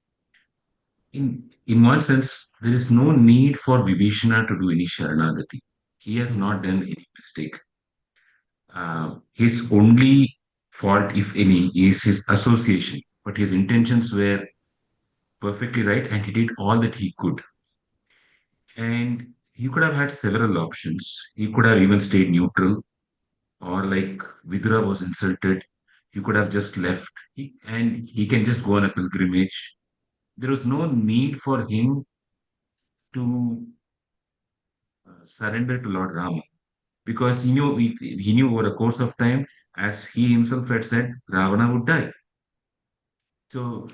in one sense, there is no need for Vibhishana to do any Sharanagati. He has Mhm. not done any mistake. His only fault, if any, is his association. But his intentions were perfectly right, and he did all that he could. And he could have had several options. He could have even stayed neutral, or like Vidura was insulted, he could have just left and he can just go on a pilgrimage. There was no need for him to surrender to Lord Rama because he knew over the course of time, as he himself had said, Ravana would die. So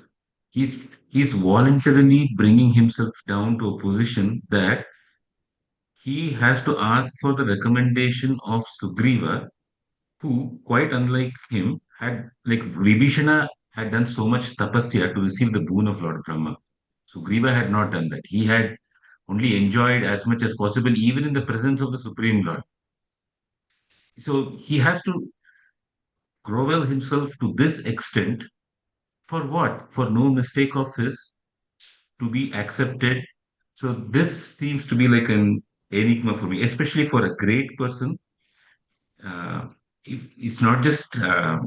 he's he's voluntarily bringing himself down to a position that he has to ask for the recommendation of Sugriva, who, quite unlike him, had like Vibhishana had done so much tapasya to receive the boon of Lord Brahma. Sugriva had not done that. He had only enjoyed as much as possible, even in the presence of the Supreme Lord. So he has to grovel himself to this extent for what? For no mistake of his to be accepted. So this seems to be like an enigma for me, especially for a great person. uh, it's not just I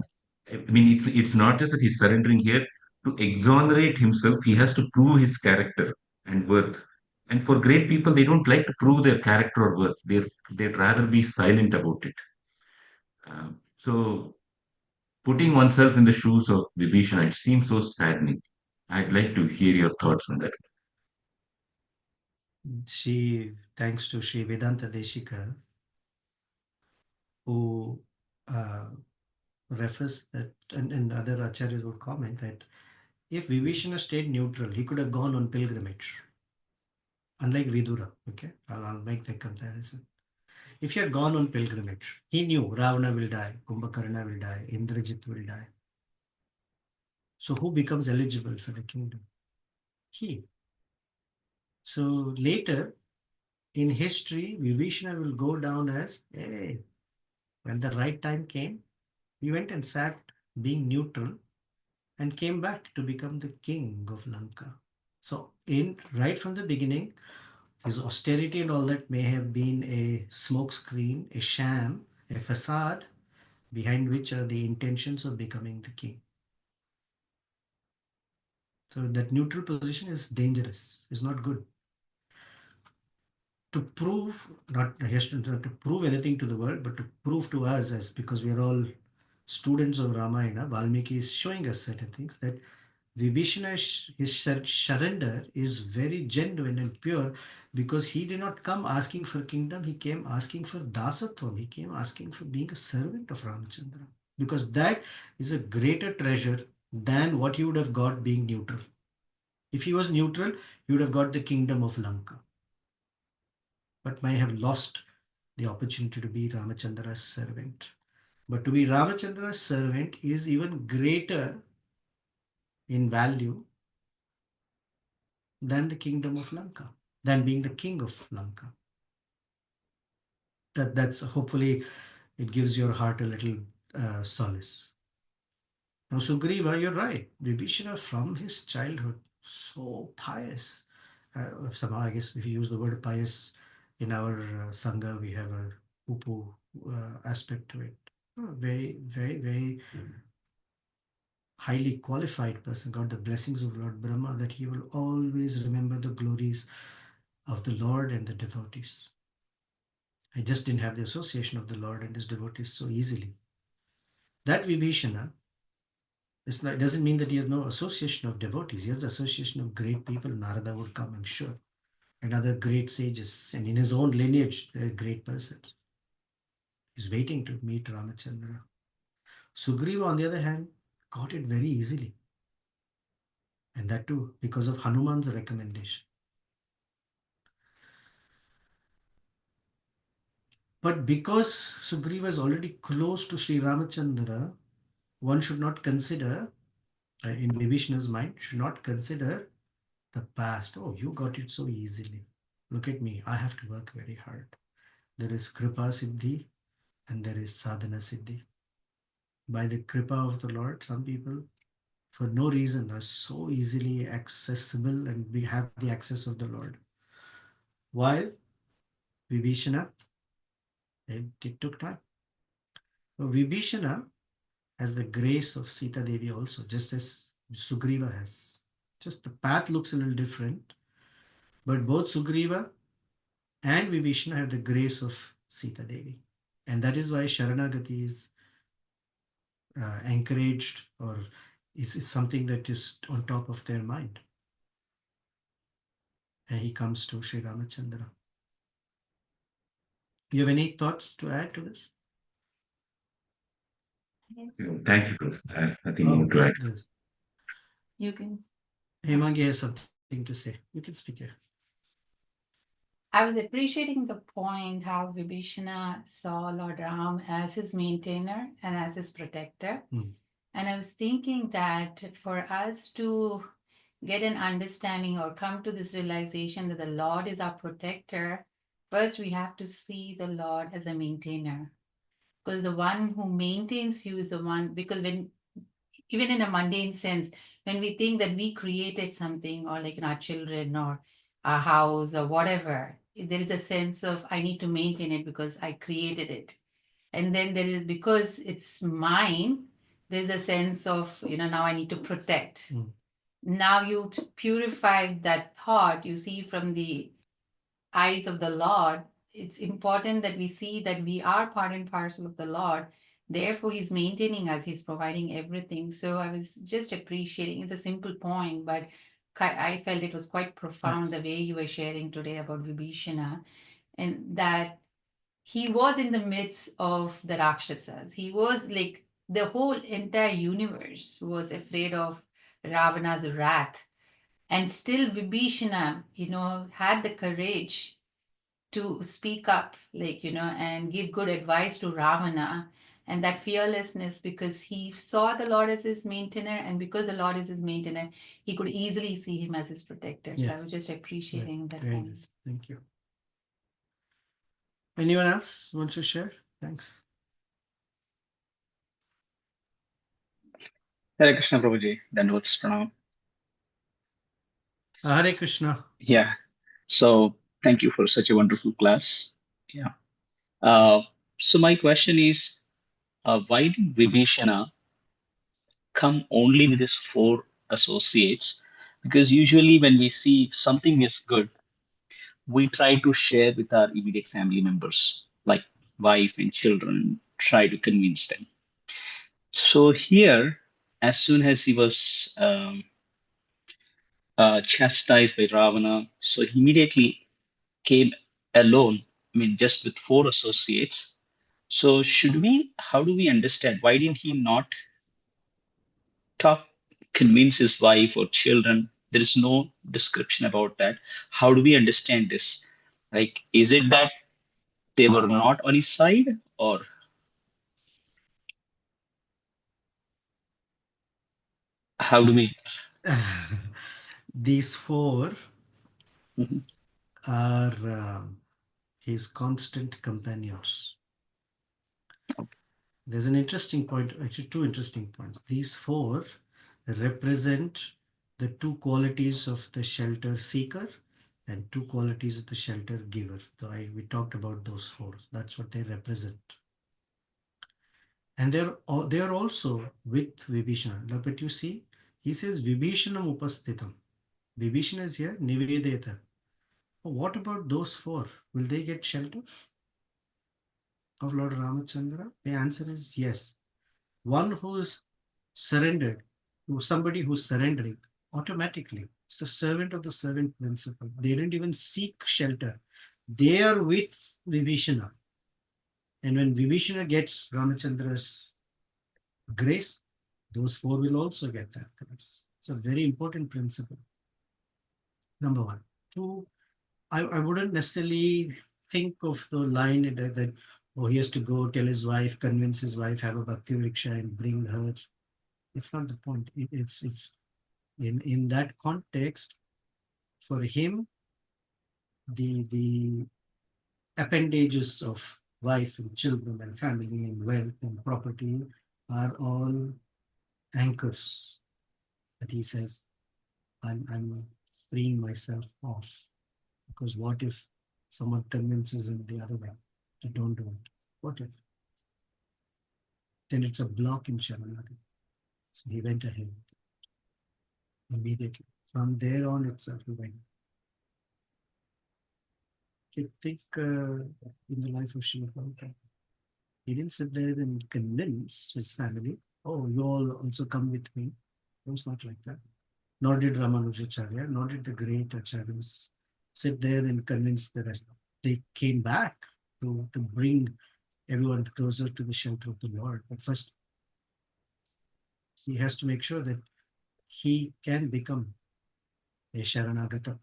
mean it's not just that he's surrendering here to exonerate himself. He has to prove his character and worth. And for great people, they don't like to prove their character or worth. They'd rather be silent about it. So putting oneself in the shoes of Vibhishana, it seems so saddening. I'd like to hear your thoughts on that. Thanks to Sri Vedanta Deshika, who uh, refers that, and other acharyas would comment that if Vibhishana stayed neutral, he could have gone on pilgrimage, unlike Vidura. Okay, I'll make the comparison. If he had gone on pilgrimage, he knew Ravana will die, Kumbhakarna will die, Indrajit will die. So who becomes eligible for the kingdom? He. So later in history, Vibhishana will go down as, hey, when the right time came, he went and sat being neutral and came back to become the king of Lanka. So in right from the beginning, his austerity and all that may have been a smokescreen, a sham, a facade behind which are the intentions of becoming the king. So that neutral position is dangerous, is not good. To prove, not yes, to prove anything to the world, but to prove to us, as because we are all students of Ramayana, Valmiki is showing us certain things that Vibhishana, his surrender is very genuine and pure because he did not come asking for kingdom, he came asking for dasatvam, he came asking for being a servant of Ramachandra. Because that is a greater treasure than what he would have got being neutral. If he was neutral, he would have got the kingdom of Lanka, but may have lost the opportunity to be Ramachandra's servant. But to be Ramachandra's servant is even greater in value than the kingdom of Lanka, than being the king of Lanka. That's hopefully it gives your heart a little solace. Now, Sugriva, you're right. Vibhishana from his childhood, so pious. Somehow, I guess if you use the word pious in our Sangha, we have a upu aspect to it. Very, very, very highly qualified person, got the blessings of Lord Brahma that he will always remember the glories of the Lord and the devotees. I just didn't have the association of the Lord and his devotees so easily. That Vibhishana, it doesn't mean that he has no association of devotees. He has the association of great people. Narada would come, I'm sure, and other great sages. And in his own lineage, they're great persons. He's waiting to meet Ramachandra. Sugriva, on the other hand, got it very easily. And that too, because of Hanuman's recommendation. But because Sugriva is already close to Sri Ramachandra, one should not consider, in Vibhishana's mind, should not consider the past. Oh, you got it so easily. Look at me. I have to work very hard. There is Kripa Siddhi and there is Sadhana Siddhi. By the Kripa of the Lord, some people, for no reason, are so easily accessible and we have the access of the Lord. While Vibhishana, it took time. So Vibhishana has the grace of Sita Devi also, just as Sugriva has. Just the path looks a little different, but both Sugriva and Vibhishana have the grace of Sita Devi. And that is why Sharanagati is encouraged or is something that is on top of their mind. And he comes to Sri Ramachandra. You have any thoughts to add to this? Thank you, brother. I have nothing more Oh, to add. You can. Hemangi has something to say. You can speak here. I was appreciating the point how Vibhishana saw Lord Ram as his maintainer and as his protector. And I was thinking that for us to get an understanding or come to this realization that the Lord is our protector, first we have to see the Lord as a maintainer. Because the one who maintains you is the one, because when, even in a mundane sense, when we think that we created something or like in our children or our house or whatever, there is a sense of I need to maintain it because I created it. And then there is, because it's mine, there's a sense of, now I need to protect. Now you purify that thought, you see from the eyes of the Lord. It's important that we see that we are part and parcel of the Lord. Therefore, He's maintaining us, He's providing everything. So I was just appreciating, it's a simple point, but I felt it was quite profound the way you were sharing today about Vibhishana, and that he was in the midst of the Rakshasas. He was like the whole entire universe was afraid of Ravana's wrath. And still Vibhishana, had the courage to speak up, and give good advice to Ravana. And that fearlessness, because he saw the Lord as his maintainer, and because the Lord is his maintainer, he could easily see him as his protector. Yes. So I was just appreciating that. Very nice. Thank you. Anyone else wants to share? Thanks. Hare Krishna Prabhuji, Dandavats Pranam. Hare Krishna. Yeah. So thank you for such a wonderful class. Yeah. So my question is, why did Vibhishana come only with his four associates? Because usually when we see something is good, we try to share with our immediate family members, like wife and children, try to convince them. So here, as soon as he was chastised by Ravana, so he immediately came alone, I mean, just with four associates. So how do we understand? Why didn't he not talk, convince his wife or children? There is no description about that. How do we understand this? Like, is it that they were not on his side, or how do we? These four Mhm. are his constant companions. There's an interesting point, actually two interesting points. These four represent the two qualities of the shelter seeker and two qualities of the shelter giver. So we talked about those four. That's what they represent. And they are also with Vibhishana. Look what you see. He says Vibhishanam upastitam. Vibhishana is here, Nivedeta. What about those four? Will they get shelter of Lord Ramachandra? The answer is yes. One who is surrendered, somebody who's surrendering automatically. It's the servant of the servant principle. They didn't even seek shelter. They are with Vibhishana. And when Vibhishana gets Ramachandra's grace, those four will also get that grace. It's a very important principle. Number one. Two, I wouldn't necessarily think of the line that oh, he has to go tell his wife, convince his wife, have a bhakti vriksha and bring her. It's not the point. It's in that context, for him, the appendages of wife and children and family and wealth and property are all anchors that he says, I'm freeing myself off. Because what if someone convinces him the other way to don't do it? What if? Then it's a block in Sharanagati. So he went ahead immediately. From there on itself, he went. Think in the life of Srila Prabhupada. He didn't sit there and convince his family, oh, you all also come with me. It was not like that. Nor did Ramanujacharya, nor did the great acharyas sit there and convince the rest. They came back to bring everyone closer to the shelter of the Lord. But first, he has to make sure that he can become a Sharanagata.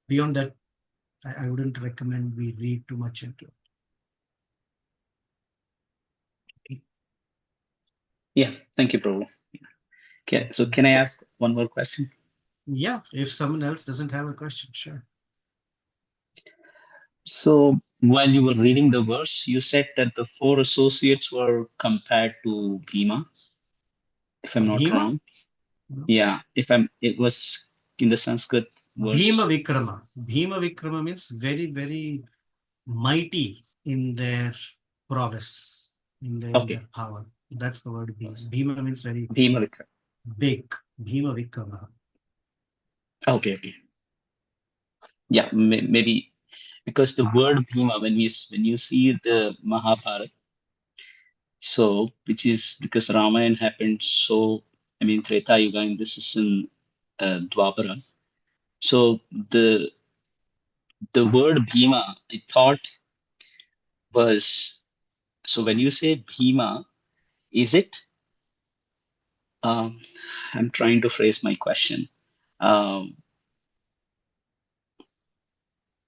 Beyond that, I wouldn't recommend we read too much into it. Yeah, thank you, Prabhu. Okay, so can I ask one more question? Yeah, if someone else doesn't have a question, sure. So while you were reading the verse, you said that the four associates were compared to Bhima, if I'm not Bhima? wrong. No. Yeah, it was in the Sanskrit verse. Bhima Vikrama. Bhima Vikrama means very, very mighty in their prowess, in their power. That's the word Bhima. Bhima means very Bhima Vikrama. Big. Bhima Vikrama. Okay. Yeah, maybe because the word Bhima, when you see the Mahabharata, so which is because Ramayana happened, so I mean Treta Yuga, and this is in Dwapara. So the word Bhima, I thought was, so when you say Bhima, is it? I'm trying to phrase my question.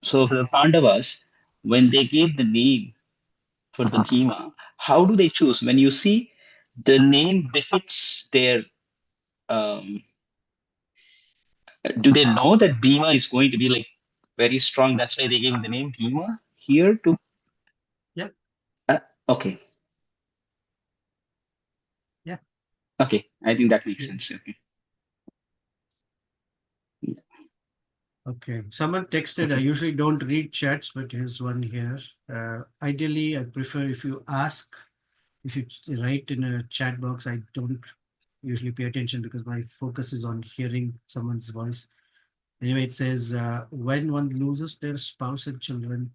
So for the Pandavas, when they gave the name for the Bhima, how do they choose? When you see the name befits their, do they know that Bhima is going to be like very strong? That's why they gave him the name Bhima here to. Yeah. Okay. Yeah. Okay, I think that makes sense. Okay. Okay. Someone texted, I usually don't read chats, but here's one here. Ideally, I prefer if you write in a chat box, I don't usually pay attention because my focus is on hearing someone's voice. Anyway, it says, when one loses their spouse and children,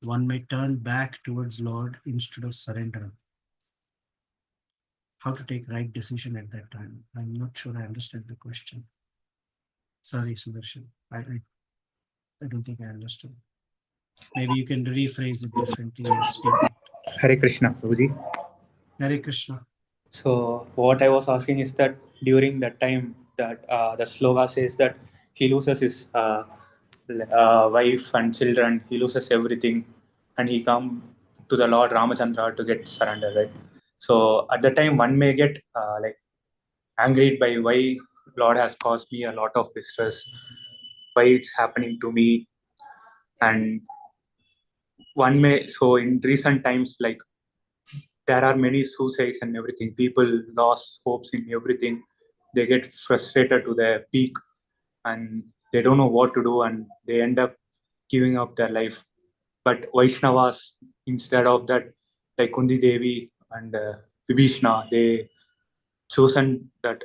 one may turn back towards Lord instead of surrender. How to take right decision at that time? I'm not sure I understand the question. Sorry, Sudarshan. I don't think I understood. Maybe you can rephrase it differently and speak it. Hare Krishna, Prabhuji. Hare Krishna. So what I was asking is that during that time that the sloga says that he loses his wife and children, he loses everything, and he come to the Lord Ramachandra to get surrender, right? So at the time, one may get like angry by why Lord has caused me a lot of distress, why it's happening to me, and one may, so in recent times, like there are many suicides and everything. People lost hopes in everything. They get frustrated to their peak and they don't know what to do and they end up giving up their life. But Vaishnavas, instead of that, like Kundi Devi and Vibhishana, they chosen that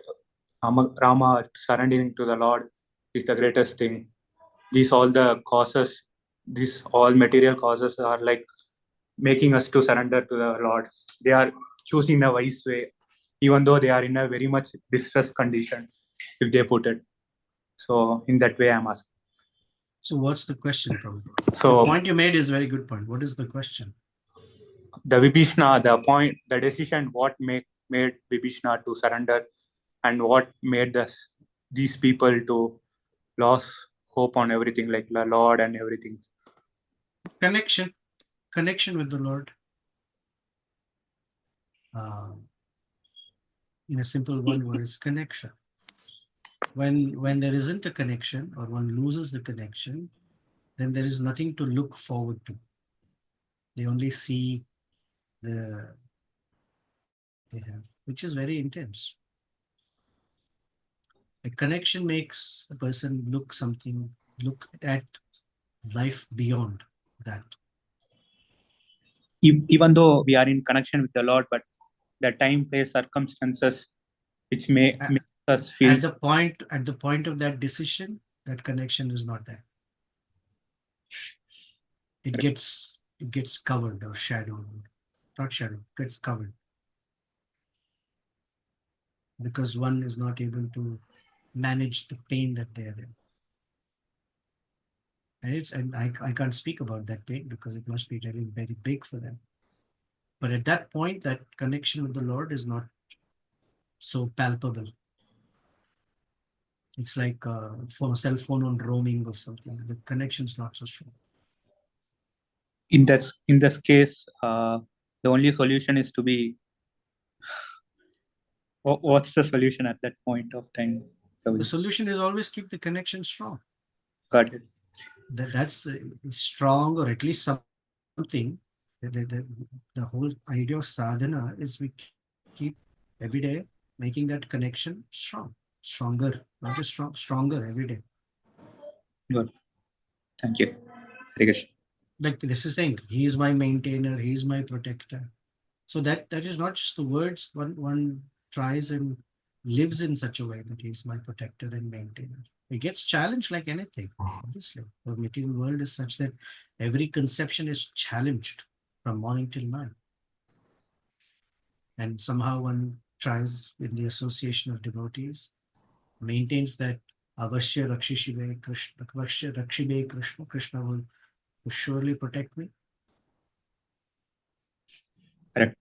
Rama surrendering to the Lord is the greatest thing. These all the causes, these all material causes are like making us to surrender to the Lord. They are choosing a wise way, even though they are in a very much distressed condition, if they put it. So in that way, I'm asking. So what's the question, Prabhu? So the point you made is a very good point. What is the question? the Vibhishana, the decision, what made Vibhishana to surrender, and what made these people to lose hope on everything, like the Lord and everything. Connection with the Lord. In a simple one word, is connection. When there isn't a connection or one loses the connection, then there is nothing to look forward to. They only see they have, which is very intense. A connection makes a person look at life beyond that. Even though we are in connection with the Lord, but the time, place, circumstances, which make us feel at the point of that decision, that connection is not there. It gets covered or shadowed, not shadowed, gets covered, because one is not able to manage the pain that they are in. And I can't speak about that pain because it must be really very big for them. But at that point, that connection with the Lord is not so palpable. It's like a cell phone on roaming or something. The connection is not so strong. In this case, the only solution is to be. What's the solution at that point of time? The solution is always keep the connection strong. Got it. That's strong, or at least something. The whole idea of sadhana is we keep every day making that connection stronger, not just stronger every day. Good. Thank you. Hare Krishna. Like this is saying, he is my maintainer, he is my protector. So that is not just the words. One tries and lives in such a way that he is my protector and maintainer. It gets challenged like anything, obviously. The material world is such that every conception is challenged from morning till night. And somehow one tries, in the association of devotees, maintains that Avashya Rakshishive Krishna, Avashya Rakshive Krishna, Krishna will surely protect me. Correct.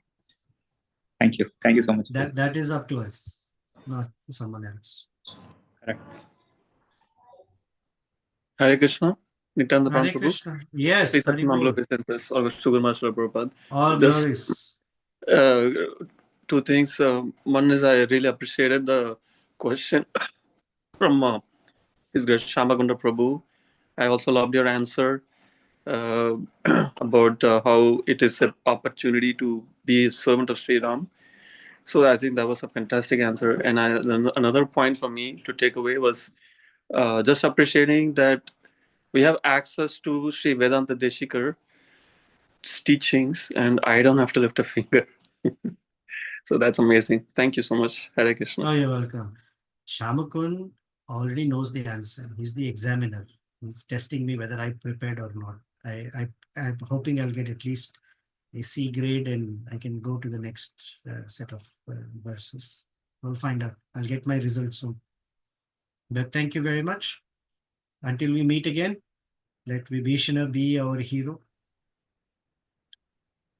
Thank you. Thank you so much. That is up to us, not to someone else. Correct. Hare Krishna. Nityananda Hare Prabhu. Krishna. Yes, Please Hari Mangal Bol. of Essences, or Sugar Master Prabhupada. All Just, glories. two things. One is I really appreciated the question from His Grace Shamagunda Prabhu. I also loved your answer about how it is an opportunity to be a servant of Sri Ram. So I think that was a fantastic answer. And another point for me to take away was just appreciating that we have access to Sri Vedanta Deshikar teachings, and I don't have to lift a finger. So that's amazing. Thank you so much. Hare Krishna. Oh, you're welcome. Shamakun already knows the answer. He's the examiner. He's testing me whether I prepared or not. I'm hoping I'll get at least a C grade and I can go to the next set of verses. We'll find out. I'll get my results soon. But thank you very much. Until we meet again, let Vibhishana be our hero.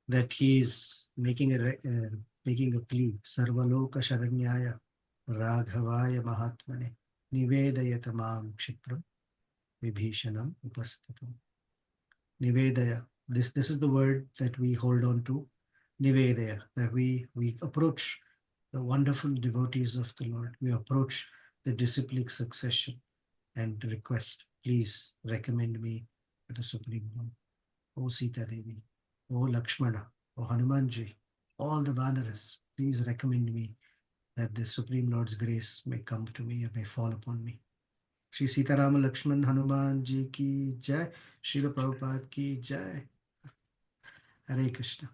That he is making a plea. Sarvaloka Sharanyaya Raghavaya Mahatmane Nivedayatamam Kshipram Vibhishanam Upastitam. Nivedaya. This is the word that we hold on to. Nivedaya. That we approach the wonderful devotees of the Lord. We approach the disciplic succession and request, please recommend me to the Supreme Lord. O Sita Devi, O Lakshmana, O Hanumanji, all the Vanaras, please recommend me that the Supreme Lord's grace may come to me and may fall upon me. Shri Sitarama Lakshman Hanuman Ji ki Jai, Srila Prabhupada ki Jai. Hare Krishna.